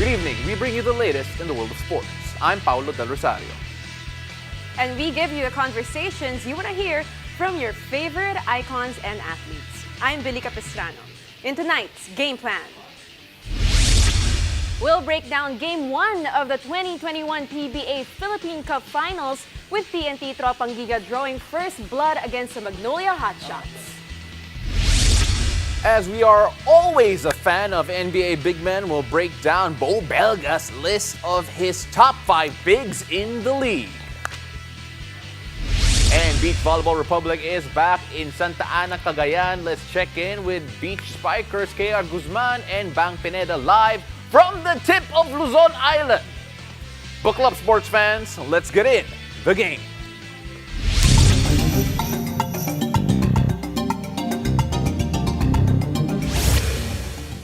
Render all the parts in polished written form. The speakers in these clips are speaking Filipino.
Good evening. We bring you the latest in the world of sports. I'm Paulo Del Rosario. And we give you the conversations you want to hear from your favorite icons and athletes. I'm Billy Capistrano. In tonight's Game Plan, we'll break down Game 1 of the 2021 PBA Philippine Cup Finals with TNT Tropang Giga drawing first blood against the MAGNOLIA Hotshots. As we are always a fan of NBA big men, we'll break down Beau Belga's list of his top 5 bigs in the league. And Beach Volleyball Republic is back in Santa Ana, Cagayan. Let's check in with beach spikers KR Guzman and Bang Pineda live from the tip of Luzon Island. Buckle up, sports fans. Let's get in the game.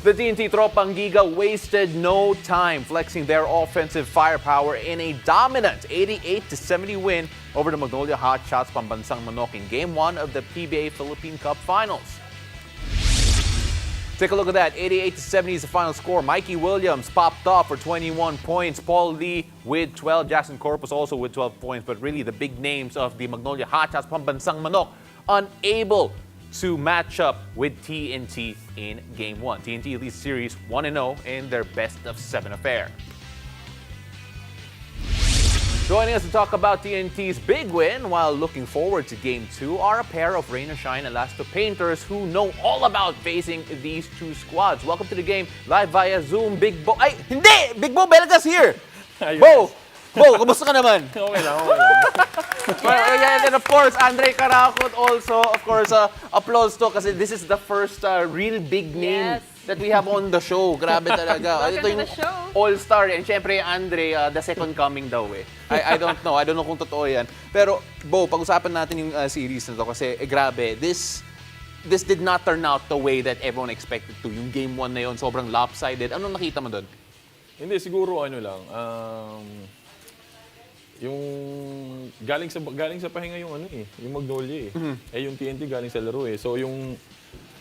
The TNT Tropang Giga wasted no time flexing their offensive firepower in a dominant 88-70 win over the MAGNOLIA Hotshots Pambansang Manok in Game 1 of the PBA Philippine Cup Finals. Take a look at that. 88-70 is the final score. Mikey Williams popped off for 21 points. Paul Lee with 12. Jackson Corpus also with 12 points. But really the big names of the MAGNOLIA Hotshots Pambansang Manok unable to match up with TNT in Game 1. TNT leads series 1-0 in their best-of-7 affair. Joining us to talk about TNT's big win while looking forward to Game 2 are a pair of rain or shine Elasto painters who know all about facing these two squads. Welcome to the game live via Zoom. Big Beau. Ay, hindi! Big Beau Belga's here! Beau! Beau, kamusta ka naman? Okay lang, okay lang. Well, and of course, Andre Karakot also, of course, applause to kasi this is the first real big name that we have on the show. Grabe talaga. Welcome to the show. All-star. And syempre, Andre, the second coming daw eh. I don't know. I don't know kung totoo yan. Pero, Beau, pag-usapan natin yung series na to kasi grabe. This did not turn out the way that everyone expected to. Yung Game 1 na yun, sobrang lopsided. Anong nakita mo doon? Hindi, siguro ano lang. Yung galing sa pahinga yung ano yung MAGNOLIA eh. Yung TNT galing sa laro eh. So yung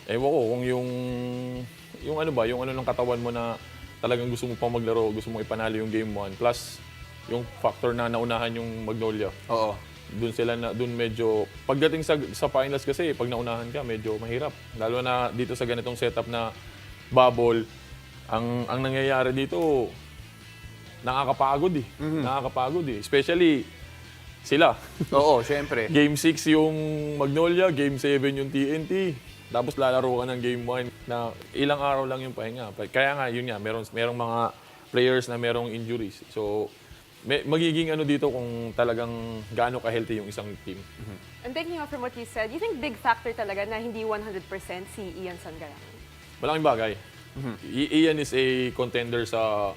ewan ko kung yung ano ba, yung ano ng katawan mo na talagang gusto mo pang maglaro, gusto mo ipanalo yung Game 1 plus yung factor na naunahan yung MAGNOLIA. Oo. Doon medyo pagdating sa finals kasi pag naunahan ka medyo mahirap. Lalo na dito sa ganitong setup na bubble, ang nangyayari dito nakakapagod eh. Nakakapagod eh. Especially sila. Oo, syempre. Game 6 yung MAGNOLIA, Game 7 yung TNT. Tapos lalaro ka ng Game 1 na ilang araw lang yung pahinga. Kaya nga, yun nga, merong mga players na merong injuries. So, magiging ano dito kung talagang gaano ka-healthy yung isang team. And taking off from what you said, you think big factor talaga na hindi 100% si Ian Sangaraang? Malaking bagay. Ian is a contender sa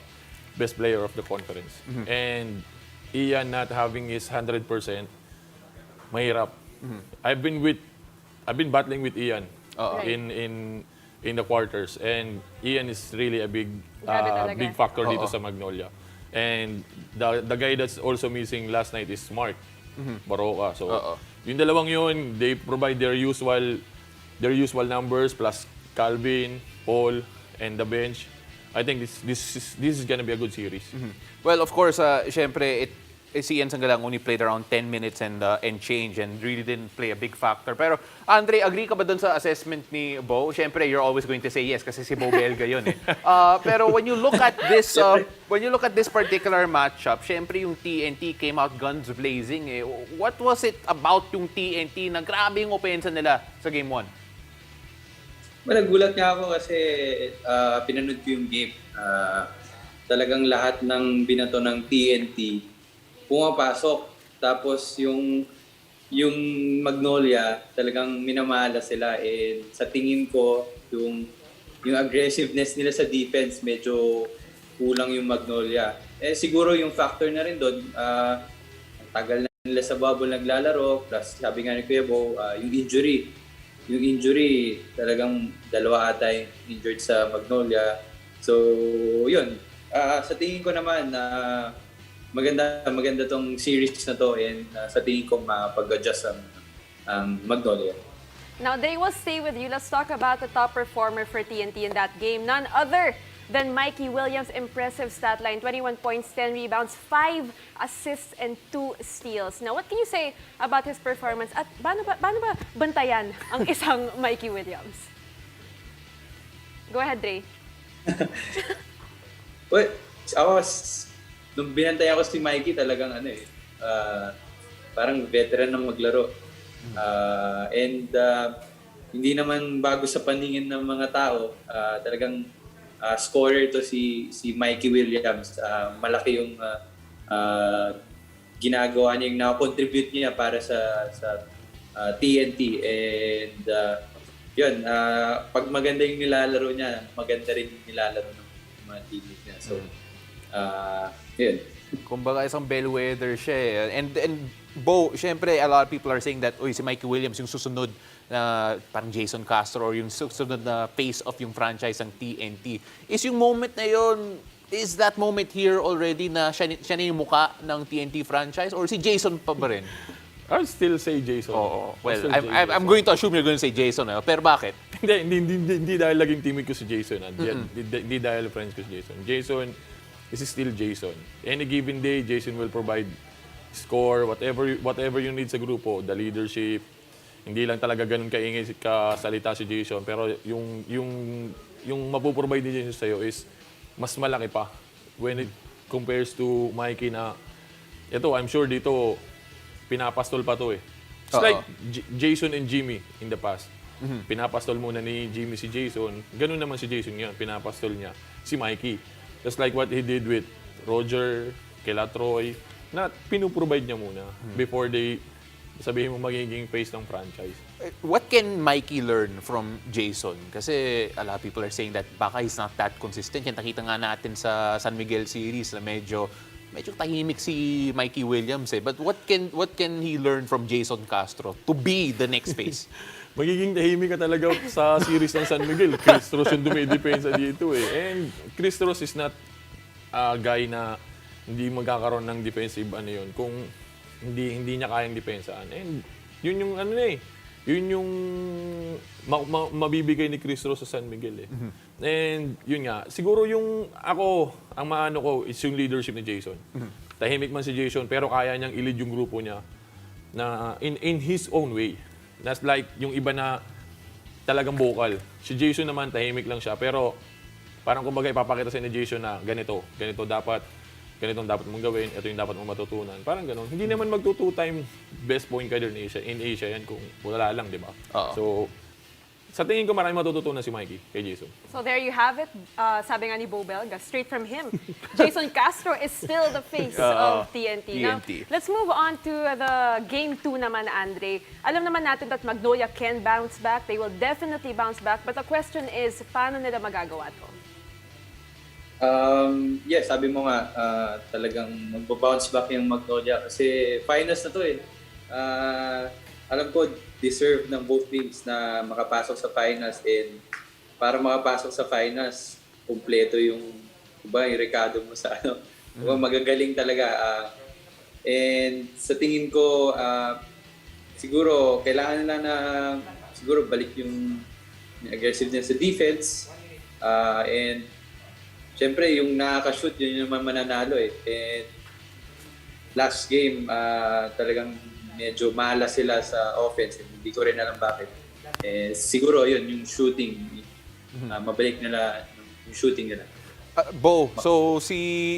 best player of the conference. And Ian not having his 100%, mahirap. I've been battling with Ian in the quarters, and Ian is really a big factor dito sa MAGNOLIA. And the guy that's also missing last night is Mark Baroka. So yung dalawang yun, they provide their usual numbers plus Calvin, Paul, and the bench. I think this is gonna be a good series. Well, of course, syempre, si Ian Sangaraang only played around 10 minutes and change and really didn't play a big factor. Pero, Andre, agree ka ba dun sa assessment ni Beau? Syempre, you're always going to say yes kasi si Beau Belga yun eh. Pero when you look at this particular matchup, syempre yung TNT came out guns blazing eh. What was it about yung TNT na grabe yung opensa nila sa Game 1? Nagulat nga ako kasi pinanood ko yung game. Talagang lahat ng binato ng TNT pumapasok. Tapos yung MAGNOLIA talagang minamala sila. Sa tingin ko, yung aggressiveness nila sa defense medyo kulang yung MAGNOLIA. Siguro yung factor na rin doon, tagal na nila sa bubble naglalaro. Plus sabi nga ni Kuya Beau, yung injury. Yung injury, talagang dalawa ata yung injured sa MAGNOLIA. So, yun. Sa tingin ko naman, maganda tong series na to and sa tingin ko mapag-adjust ang MAGNOLIA. Now, they will stay with you. Let's talk about the top performer for TNT in that game. None other Then Mikey Williams' impressive stat line, 21 points, 10 rebounds, 5 assists, and 2 steals. Now, what can you say about his performance? At paano ba bantayan ang isang Mikey Williams? Go ahead, Dre. Well, nung binantay ako si Mikey, talagang parang veteran ng maglaro. Hindi naman bago sa paningin ng mga tao, talagang scorer to si Mikey Williams. Malaki yung ginagawa niya, yung na-contribute niya para sa TNT. And yun, pag maganda yung nilalaro niya, maganda rin yung nilalaro ng mga teammates niya. So, yun. Kumbaga isang bellwether siya eh. And Beau, syempre a lot of people are saying that si Mikey Williams yung susunod na parang Jason Castro or yung susunod na face of yung franchise ng TNT. Is yung moment na yun, is that moment here already na siya na yung muka ng TNT franchise or si Jason pa ba rin? I'll still say Jason. Oh, well, I'm going to assume you're going to say Jason. Pero bakit? Hindi dahil laging teammate ko si Jason. Hindi dahil friends ko si Jason. Jason is still Jason. Any given day, Jason will provide score, whatever you need sa grupo, the leadership. Hindi lang talaga ganun kaingay kasalita si Jason, pero yung mapoprovide ni Jason sa'yo is mas malaki pa when it compares to Mikey na ito, I'm sure dito pinapastol pa to eh. It's like Jason and Jimmy in the past. Pinapastol muna ni Jimmy si Jason. Ganun naman si Jason ngayon, pinapastol niya si Mikey. Just like what he did with Roger, kila Troy, na pinuprovide niya muna before they sabihin mo magiging face ng franchise. What can Mikey learn from Jason? Kasi a lot of people are saying that baka he's not that consistent. Yan, nakita nga natin sa San Miguel series na medyo tahimik si Mikey Williams eh. But what can he learn from Jason Castro to be the next face? Magiging tahimik ka talaga sa series ng San Miguel. Chris Ross yung dumidepensa dito eh. And Chris Ross is not a guy na hindi magkakaroon ng defensive kung hindi niya kayang depensaan. And yun yung yun yung mabibigay ni Chris Ross sa San Miguel eh. And yun nga, siguro ang maano ko is yung leadership ni Jason. Tahimik man si Jason pero kaya niyang i-lead yung grupo niya na in his own way. That's like yung iba na talagang vocal. Si Jason naman tahimik lang siya pero parang kumbaga ipapakita sa ni Jason na ganito dapat mong gawin, ito yung dapat mong matutunan. Parang gano'n. Hindi naman mag-2-time best point guarder in Asia yan kung wala lang, di ba? So, sa tingin ko maraming matututunan si Mikey kay Jason. So there you have it. Sabi nga ni Beau Belga, straight from him. Jason Castro is still the face of TNT. Now, let's move on to the Game 2 naman, Andre. Alam naman natin that Magnolia can bounce back. They will definitely bounce back. But the question is, paano nila magagawa to? Yes, sabi mo nga, talagang magbabounce back yung Magnolia kasi finals na to eh. Alam ko, deserve ng both teams na makapasok sa finals and para makapasok sa finals, kumpleto yung rekado mo sa magagaling talaga. And sa tingin ko, siguro kailangan nila na siguro balik yung aggressiveness sa defense and siyempre, yung nakaka-shoot, yun yung mananalo eh. And last game, talagang medyo malas sila sa offense. Hindi ko rin alam bakit. Siguro yun, yung shooting. Mabalik nila yung shooting nila. Beau, so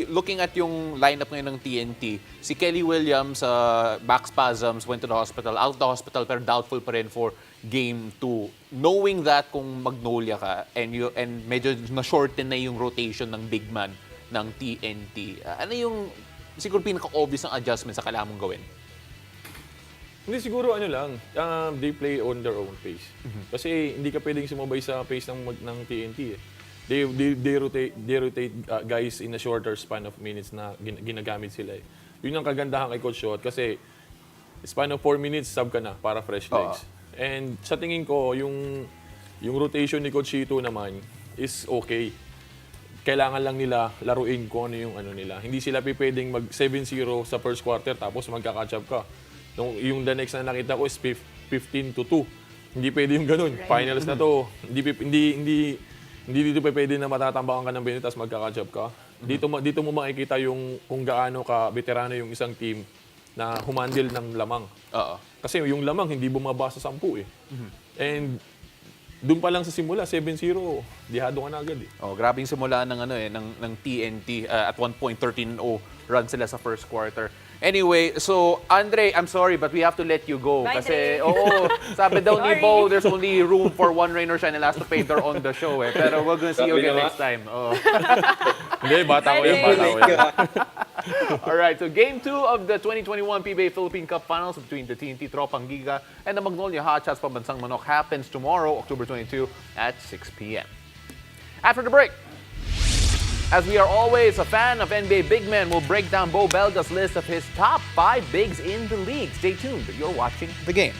looking at yung lineup ngayon ng TNT, si Kelly Williams, back spasms, went to the hospital, out the hospital, pero doubtful pa rin for Game 2. Knowing that kung Magnolia ka and medyo na-shorten na yung rotation ng big man ng TNT, ano yung siguro pinaka-obvious ng adjustment sa kailangan mong gawin? Hindi, siguro they play on their own pace. Kasi hindi ka pwedeng sumabay sa pace ng TNT eh. They rotate guys in a shorter span of minutes na ginagamit sila eh. Yun ang kagandahan kay Coach Shot kasi span of 4 minutes sub ka na para fresh legs. And sa tingin ko, yung rotation ni Coach Chito naman is okay. Kailangan lang nila laruin kung ano yung nila. Hindi sila pwedeng mag 7-0 sa first quarter tapos magka-catch up ka. Yung the next na nakita ko is 15-2. Hindi pwede yung ganun. Right. Finals na to. Hindi Hindi dito pwede na matatambakan ka ng 20 tapos magkaka-job ka. Dito mo makikita yung kung gaano ka veterano yung isang team na humandle ng lamang. Oo. Kasi yung lamang hindi bumaba sa 10 eh. And doon pa lang sa simula, 7-0, dihado ka na agad eh. Oh, grabing simula ng ng TNT. At one point 13-0 run sila sa first quarter. Anyway, so Andre, I'm sorry but we have to let you go Bye, kasi Dre. sabi daw ni Sorry. Beau, there's only room for one rain or shine and last to Pedro on the show eh. Pero we're gonna see you Sabi again naman. next time. Oh. Hindi, bata ko yan, bata ko yan. All right, so game 2 of the 2021 PBA Philippine Cup Finals between the TNT Tropang Giga and the MAGNOLIA Hotshots Pambansang Manok happens tomorrow, October 22 at 6 p.m. After the break, as we are always a fan of NBA big men, we'll break down Beau Belga's list of his top 5 bigs in the league. Stay tuned, you're watching The Game.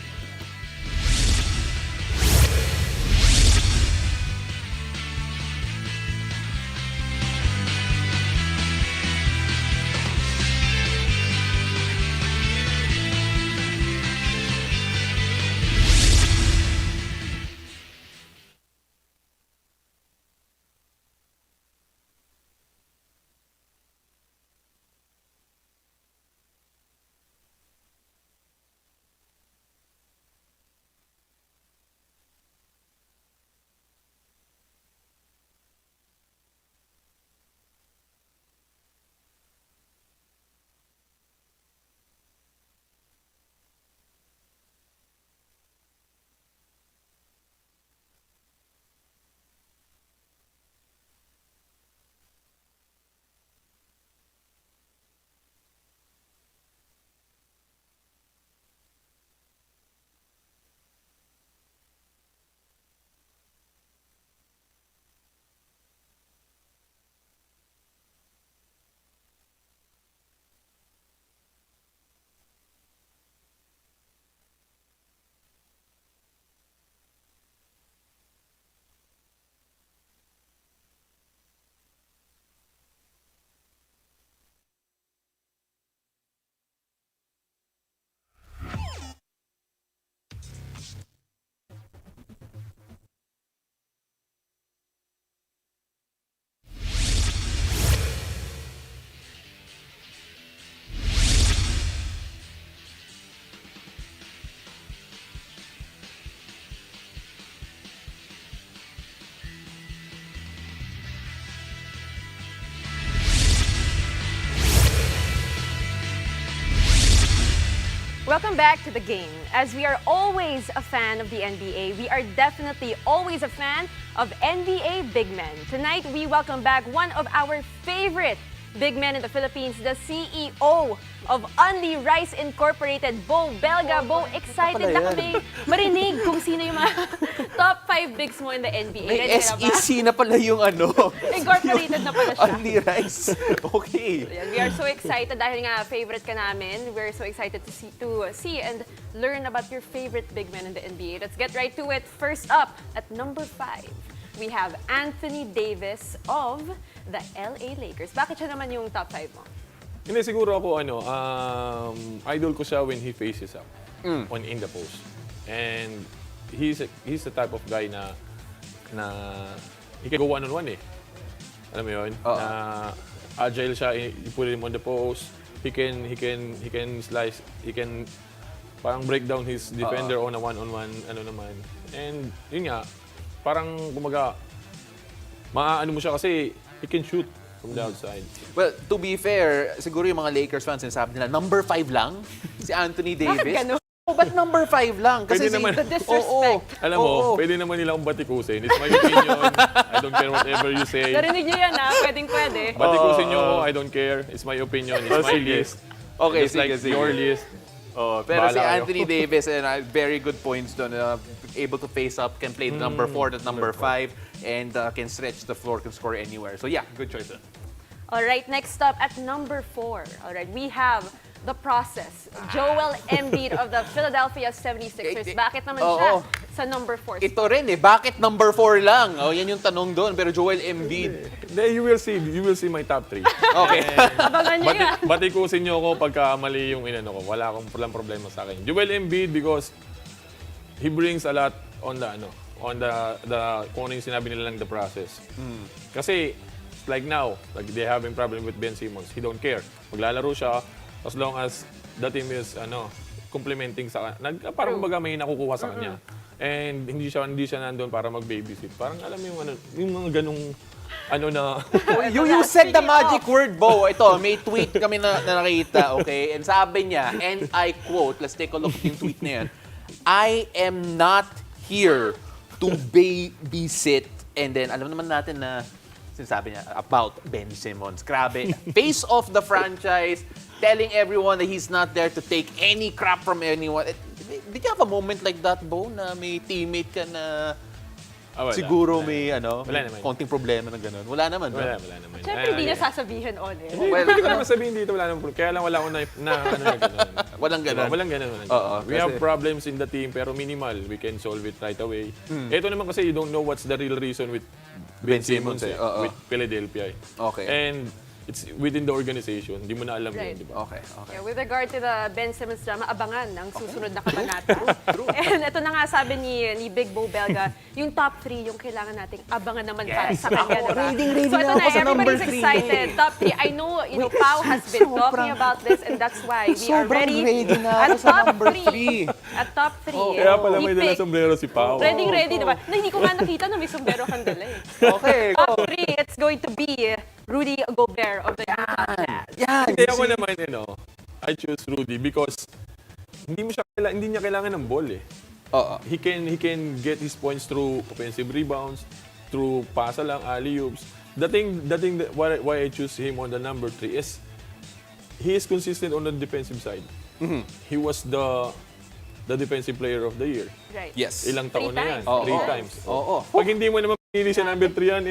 Welcome back to The Game. As we are always a fan of the NBA, we are definitely always a fan of NBA big men. Tonight, we welcome back one of our favorite big men in the Philippines, the CEO of Only Rice Incorporated, Beau Belga. Beau, excited na kami marinig kung sino yung mga top 5 bigs mo in the NBA. May Ready ka na ba? SEC na pala yung Incorporated na pala siya. Only Rice. Okay. Ayan, we are so excited dahil nga favorite ka namin. We're so excited to see and learn about your favorite big men in the NBA. Let's get right to it. First up, at number 5, we have Anthony Davis of the LA Lakers. Bakit siya naman yung top 5 mo? Hindi, siguro ako, idol ko siya when he faces up in the post. And he's the type of guy na he can go one-on-one eh. Alam mo yun? Na agile siya, you put him on the post, he can slice, he can parang break down his defender on a one-on-one, And yun nga, parang kumaga, maaano mo siya kasi he can shoot from the outside. Well, to be fair, siguro yung mga Lakers fans sinasabi nila, number 5 lang si Anthony Davis. Bakit ganun? Oh, ba't number 5 lang? Kasi Pwede naman. The disrespect. Alam mo, pwede naman nilang batikusin. It's my opinion. I don't care whatever you say. Narinig niyo yan ha? Pwede. Batikusin niyo ako, I don't care. It's my opinion. It's my sige. list. Okay, Just like sige. your list. Pero si Bahala kayo. Anthony Davis, very good points doon. Able to face up, can play number 4 at number 5, and can stretch the floor, can score anywhere. So yeah, good choice. All right, next up at number 4. All right, we have the process. Joel Embiid of the Philadelphia 76ers. Bakit naman siya sa number 4? Ito rin bakit number 4 lang? Oh, yan yung tanong doon. Pero Joel Embiid. Then you will see my top 3. Okay. Abangan niyo yan. Batikusin niyo ako pagka mali yung inano ko. Wala akong problema sa akin. Joel Embiid because he brings a lot on the on kung ano yung sinabi nila lang the process. Kasi, like now, like they having problem with Ben Simmons. He don't care. Maglalaro siya as long as the team is complimenting sa parang kumbaga may nakukuha sa kanya. And hindi siya nandoon para mag-babysit. Parang alam mo yung mga ganung You said the magic word, Beau. Ito, may tweet kami na nakita, okay? And sabi niya, and I quote, let's take a look at yung tweet na yan, I am not here to babysit. And then, alam naman natin na sinasabi niya about Ben Simmons. Grabe. Face of the franchise, telling everyone that he's not there to take any crap from anyone. Did you have a moment like that, Beau, na may teammate ka na siguro may konting problema na gano'n? Wala naman. Wala naman. Siyempre, hindi niya sasabihin on eh. Well, hindi ko naman sabihin dito, wala naman. Kaya lang wala akong na gano'n. Walang gano'n? Walang gano'n. We have problems in the team, pero minimal. We can solve it right away. Ito naman kasi, you don't know what's the real reason with Ben Simmons with Philadelphia. Okay. And it's within the organization. Hindi mo na alam yun, di ba? Okay. Yeah, with regard to the Ben Simmons drama, abangan ang susunod na kabanata. And ito na nga sabi ni Big Beau Belga, yung top 3 yung kailangan nating abangan naman para sa kanya. Diba? Ready So ito na ako sa number everybody's 3. excited. Top 3. I know, Pao has been talking about this and that's why we are ready. na ako sa number 3. At top 3. Kaya pala may dala sombrero si Pao. Ready, diba? Na hindi ko nga nakita na may sombrero kang dala eh. Okay, go. Top 3, it's going to be Rudy Gobert of the Utah Jazz. Hindi ako naman, I choose Rudy because hindi niya kailangan ng ball eh. He can get his points through offensive rebounds, through pasa lang, alley-oops. The thing that why I choose him on the number 3 is he is consistent on the defensive side. He was the defensive player of the year. Right. Yes. Ilang taon na yan? 3 times. Oo. Pag hindi mo naman pinili siya number 3 yan,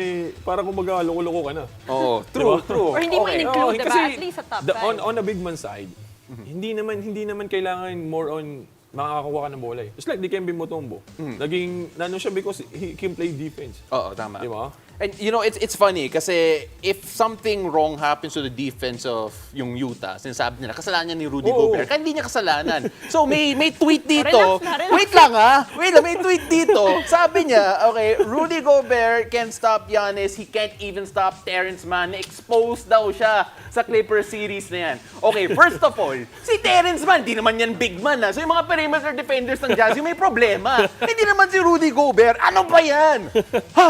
parang kumbaga loko-loko ka na. Oo. True. Or hindi mo in-include, diba? Kasi At least sa top 5. on a big man side, hindi naman kailangan more on makakakuha ka ng bola eh. Just like Dikembe Mutombo. Naging, siya because he can play defense. Oo, tama. Di ba? And it's funny kasi if something wrong happens to the defense of yung Utah, sinasabi nila, kasalanan ni Rudy Gobert. Kaya hindi niya kasalanan. So may tweet dito. Relax. Wait lang ha. May tweet dito. Sabi niya, okay, Rudy Gobert can't stop Giannis. He can't even stop Terrence Mann. Exposed daw siya sa Clippers series na yan. Okay, first of all, si Terrence Mann, di naman yan big man ha. So yung mga perimeter defenders ng Jazz, yung may problema. Hindi naman si Rudy Gobert. Ano ba yan? Ha?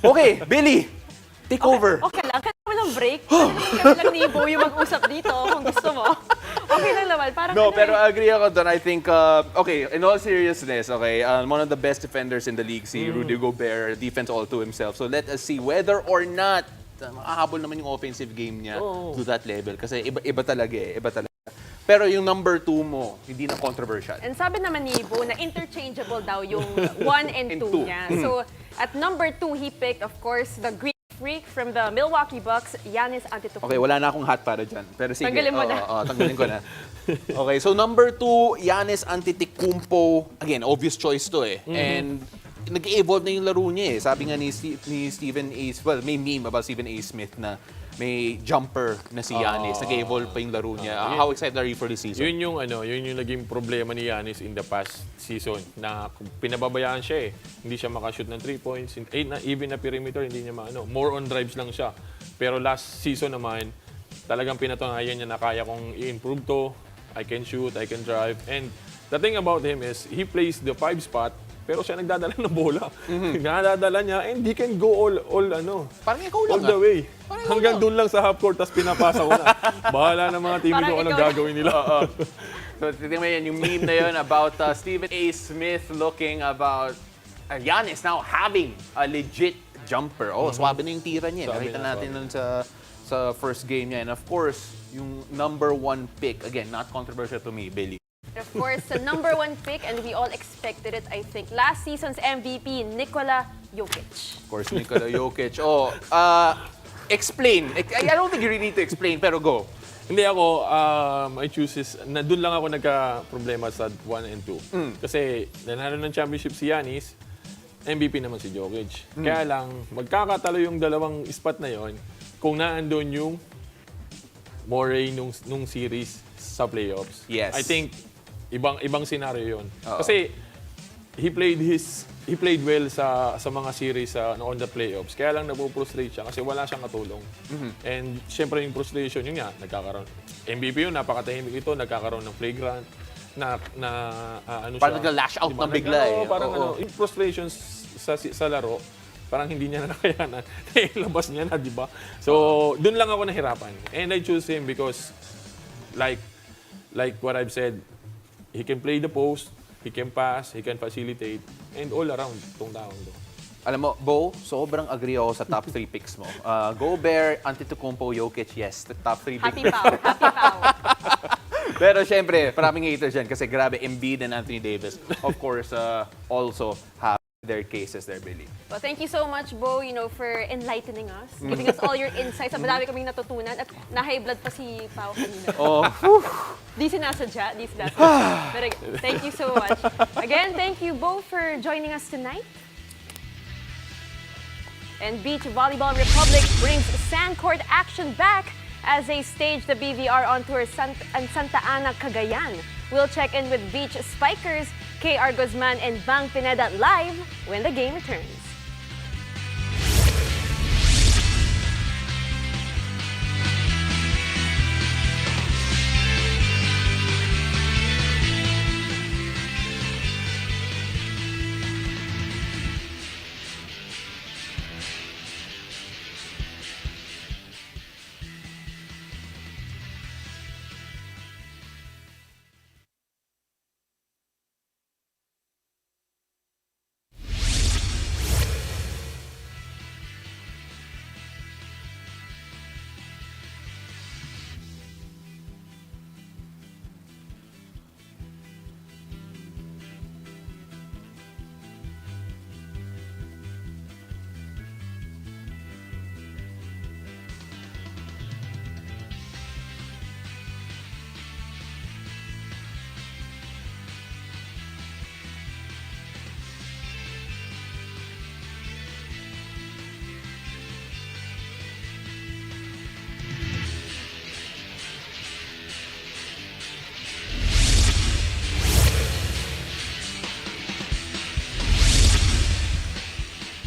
Okay, Billy, take over. Okay lang. Kaya naman ng break. Kaya lang ni Beau yung mag-usap dito kung gusto mo. Okay lang naman. Parang Pero agree ako doon. I think, okay, in all seriousness, okay, one of the best defenders in the league, si Rudy Gobert, defense all to himself. So let us see whether or not makahabol naman yung offensive game niya to that level. Kasi iba talaga eh. Iba talaga. Pero yung number 2 mo, hindi na controversial. And sabi naman ni Beau na interchangeable daw yung 1 and 2 niya. So, at number 2, he picked, of course, the Greek freak from the Milwaukee Bucks, Giannis Antetokounmpo. Okay, wala na akong hat para dyan. Pero sige. Tanggalin mo na. Tanggalin ko na. Okay, so number 2, Giannis Antetokounmpo. Again, obvious choice to eh. And nag-evolve na yung laro niya eh. Sabi nga ni Stephen A. Well, may meme about Stephen A. Smith na may jumper na si Giannis. Nag-evolve pa yung laro niya. How excited are you for this season? Yun yung naging problema ni Giannis in the past season na pinababayaan siya eh. Hindi siya makashoot ng 3 points. Even na perimeter, hindi niya more on drives lang siya. Pero last season naman, talagang pinatunayan niya na kaya kong i-improve to. I can shoot, I can drive. And the thing about him is, he plays the 5 spot, pero siya nagdadala ng bola. Nadadala niya, and he can go Parang ikaw lang all the way. Hanggang doon lang sa half court, tapos pinapasa ko na. Bahala ng mga teammate ko anong gagawin nila. So, titingnan mo yan, yung meme na yun about Stephen A. Smith looking about Giannis now having a legit jumper. Swabe na yung tira niya. Nakita natin nun sa first game niya. And of course, yung number 1 pick, again, not controversial to me, Billy. Of course, the number 1 pick, and we all expected it, I think. Last season's MVP, NIKOLA JOKIC. Of course, NIKOLA JOKIC. Explain. I don't think you really need to explain, pero go. Hindi ako, I choose doon lang ako nagka-problema sa 1 and 2. Kasi nanalo ng championship si Giannis, MVP naman si Jokic. Kaya lang, magkakatalo yung dalawang spot na yon kung naandun yung Murray nung series sa playoffs. Yes. I think, ibang scenario yon. Kasi, he played he played well sa mga series on the playoffs. Kaya lang napuprostrate siya kasi wala siyang katulong. And syempre yung frustration, yun nga, nagkakaroon. MVP yun, napakatahimik ito, nagkakaroon ng flagrant, ano siya. Parang nag-lash out Diba? na bigla eh. Parang yung frustrations sa laro, parang hindi niya na nakayanan. Labas niya na, di ba? So, dun lang ako nahirapan. And I choose him because, like what I've said, he can play the post, he can pass, he can facilitate, and all around itong taong to. Alam mo, Beau, sobrang agree ako sa top 3 picks mo. GOBERT, ANTETOKOUNMPO, JOKIC, yes. The top 3 picks. Happy Pao, happy Pao. Pero syempre, maraming haters dyan kasi grabe, EMBIID and Anthony Davis, of course, also have their cases there, Billy. Well, thank you so much, Beau, for enlightening us, giving us all your insights. Madami kaming natutunan at na-high blood pa si Pao kanina. Oh. Di sinasadya, di sinasadya. But again, thank you so much. Again, thank you, Beau, for joining us tonight. And Beach Volleyball Republic brings sand court action back as they stage the BVR on tour Santa Ana, Cagayan. We'll check in with Beach Spikers, KR Guzman and Bang Pineda live when the game returns.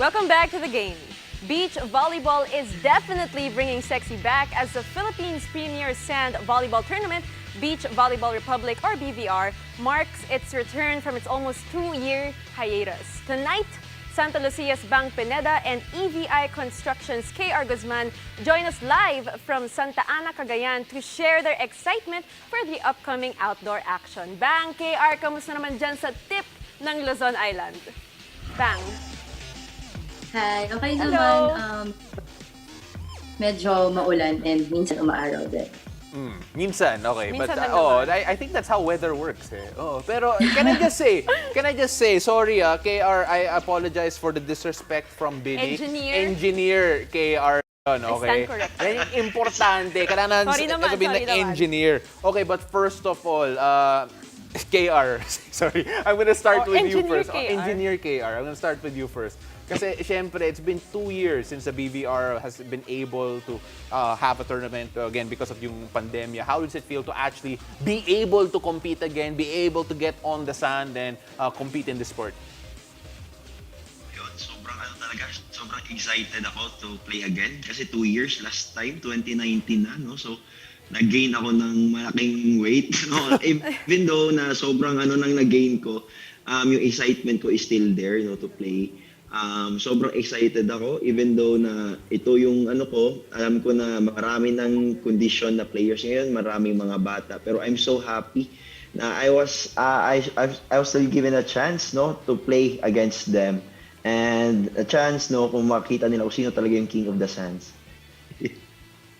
Welcome back to the game. Beach volleyball is definitely bringing sexy back as the Philippines' premier sand volleyball tournament, Beach Volleyball Republic or BVR, marks its return from its almost 2-year hiatus. Tonight, Santa Lucia's Bang Pineda and EVI Construction's KR Guzman join us live from Santa Ana, Cagayan to share their excitement for the upcoming outdoor action. Bang, KR, kamusta naman dyan sa tip ng Luzon Island? Bang. Hi, okay Hello. naman. Medyo maulan and minsan umaaraw din. Minsan, okay. Minsan But lang naman. I think that's how weather works. Pero can I just say, sorry KR, I apologize for the disrespect from Billy. Engineer KR. Okay? stand corrected. Yan yung importante. Kailangan Sorry naman, sabihin sorry na naman. engineer. Okay, but first of all, KR, sorry. I'm gonna start with you Engineer first. KR. Engineer KR. I'm gonna start with you first. Kasi syempre, it's been 2 years since the BVR has been able to have a tournament again because of yung pandemya. How does it feel to actually be able to compete again, be able to get on the sand and compete in the sport? Yun, sobrang excited ako to play again kasi 2 years last time, 2019 na, no? So, nag-gain ako ng malaking weight, no? Even though na sobrang nang nag-gain ko, yung excitement ko is still there, no, to play. Sobrang excited ako even though na ito yung alam ko na marami ng condition na players ngayon, maraming mga bata, pero I'm so happy na I was still given a chance, no, to play against them and a chance, no, kung makita nila kung sino talaga yung king of the sands.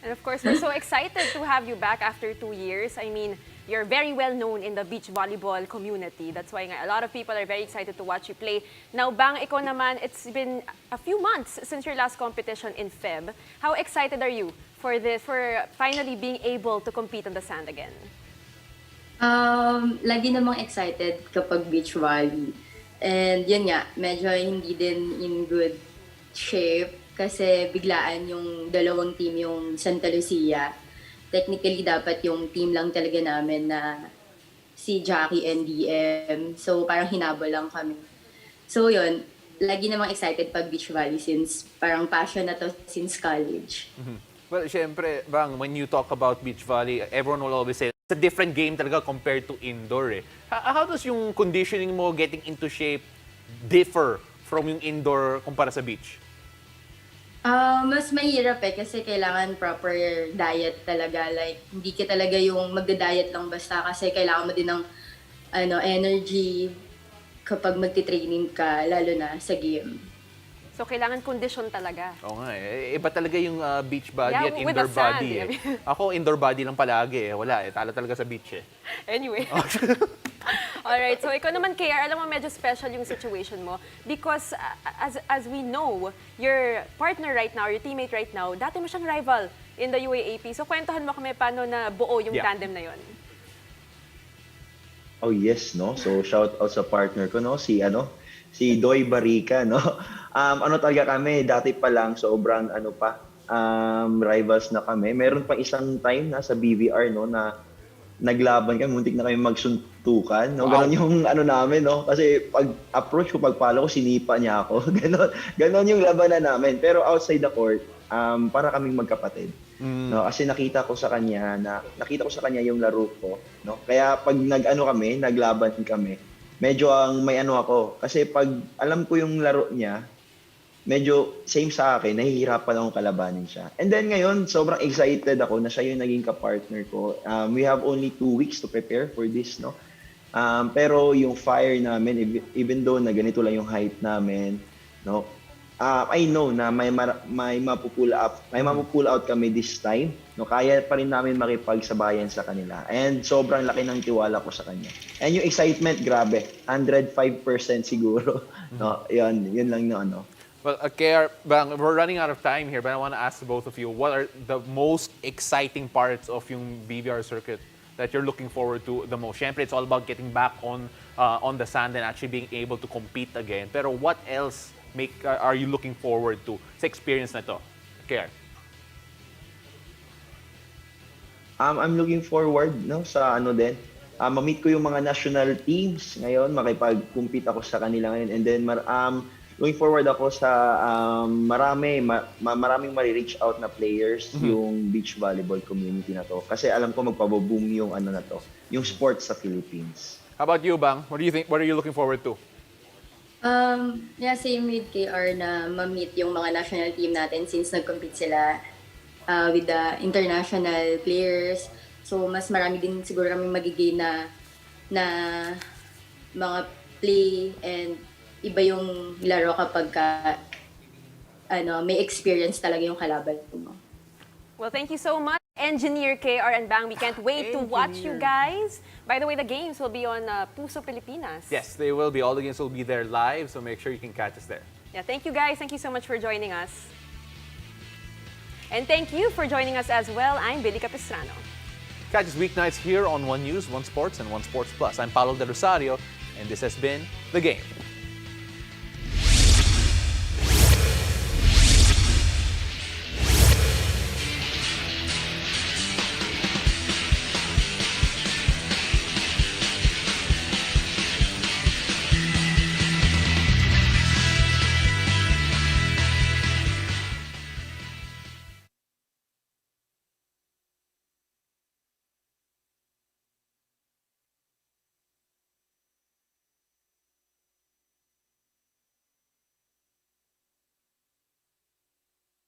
And of course, we're so excited to have you back after 2 years. I mean, you're very well known in the beach volleyball community. That's why a lot of people are very excited to watch you play. Now, Bang, ikaw naman, it's been a few months since your last competition in Feb. How excited are you for finally being able to compete on the sand again? Lagi namang excited kapag beach volley. And yun nga, medyo hindi din in good shape kasi biglaan yung dalawang team yung Santa Lucia. Technically, dapat yung team lang talaga namin na si Jackie and DM. So, parang hinabol lang kami. So, yun. lagi namang excited pag beach volley since parang passion na to since college. Well, syempre, Bang, when you talk about beach volley, everyone will always say, it's a different game talaga compared to indoor eh. How does yung conditioning mo getting into shape differ from yung indoor kumpara sa beach? Mas mahirap kasi kailangan proper diet talaga. Like, hindi ka talaga yung magda-diet lang basta kasi kailangan mo din ng energy kapag magti-training ka, lalo na sa game. So, kailangan condition talaga. Oo nga eh. Iba talaga yung beach body Yeah, at with indoor the sand, body eh. I mean. Ako, indoor body lang palagi eh. Wala eh. Talo talaga sa beach eh. Anyway. Alright, so ikaw naman, KR, alam mo medyo special yung situation mo because as we know, your partner right now, your teammate right now, dati mo siyang rival in the UAAP. So kwentuhan mo kami paano na buo yung tandem na yon. Oh yes, no. So shout out sa partner ko, no, si Doy Barica, no. Talaga kami dati pa lang sobrang rivals na kami. Meron pa isang time na sa BVR, no, na naglaban kami, muntik na kami magsuntukan, no. Ganon yung namin, no. Kasi pag approach ko, pag follow ko, sinipa niya ako. Ganon yung labanan namin. Pero outside the court, para kaming magkapatid. No, kasi nakita ko sa kanya yung laro ko, no. Kaya pag naglaban kami, medyo may ako kasi pag alam ko yung laro niya, medyo same sa akin, nahihirapan akong kalabanin siya. And then ngayon, sobrang excited ako na siya yung naging ka-partner ko. We have only 2 weeks to prepare for this, no. Pero yung fire namin, even though na ganito lang yung height namin, no, I know na may mapupull out kami this time. No, kaya pa rin namin makipagsabayan sa kanila. And sobrang laki ng tiwala ko sa kanya. And yung excitement, grabe. 105% siguro. No, yun lang yung Well, KR, Bang, we're running out of time here, but I want to ask both of you, what are the most exciting parts of yung BVR circuit that you're looking forward to the most? Siyempre, it's all about getting back on the sand and actually being able to compete again. Pero what else are you looking forward to sa experience na to? KR? I'm looking forward, no, sa din. Ma-meet ko yung mga national teams ngayon, makipag-compete ako sa kanila ngayon, and then looking forward ako sa maraming mari-reach out na players yung beach volleyball community na to. Kasi alam ko magpaboom yung yung sports sa Philippines. How about you, Bang? What do you think? What are you looking forward to? Yeah, same with KR na ma-meet yung mga national team natin since nag-compete sila with the international players. So, mas marami din siguro kami magiging na mga play and iba yung laro kapag may experience talaga yung kalaban mo. Well, thank you so much, Engineer KR and Bang. We can't wait to watch you guys. By the way, the games will be on Puso Pilipinas. Yes, they will be. All the games will be there live, so make sure you can catch us there. Yeah, thank you guys. Thank you so much for joining us. And thank you for joining us as well. I'm Billy Capistrano. Catch us weeknights here on One News, One Sports, and One Sports Plus. I'm Paolo De Rosario, and this has been The Game.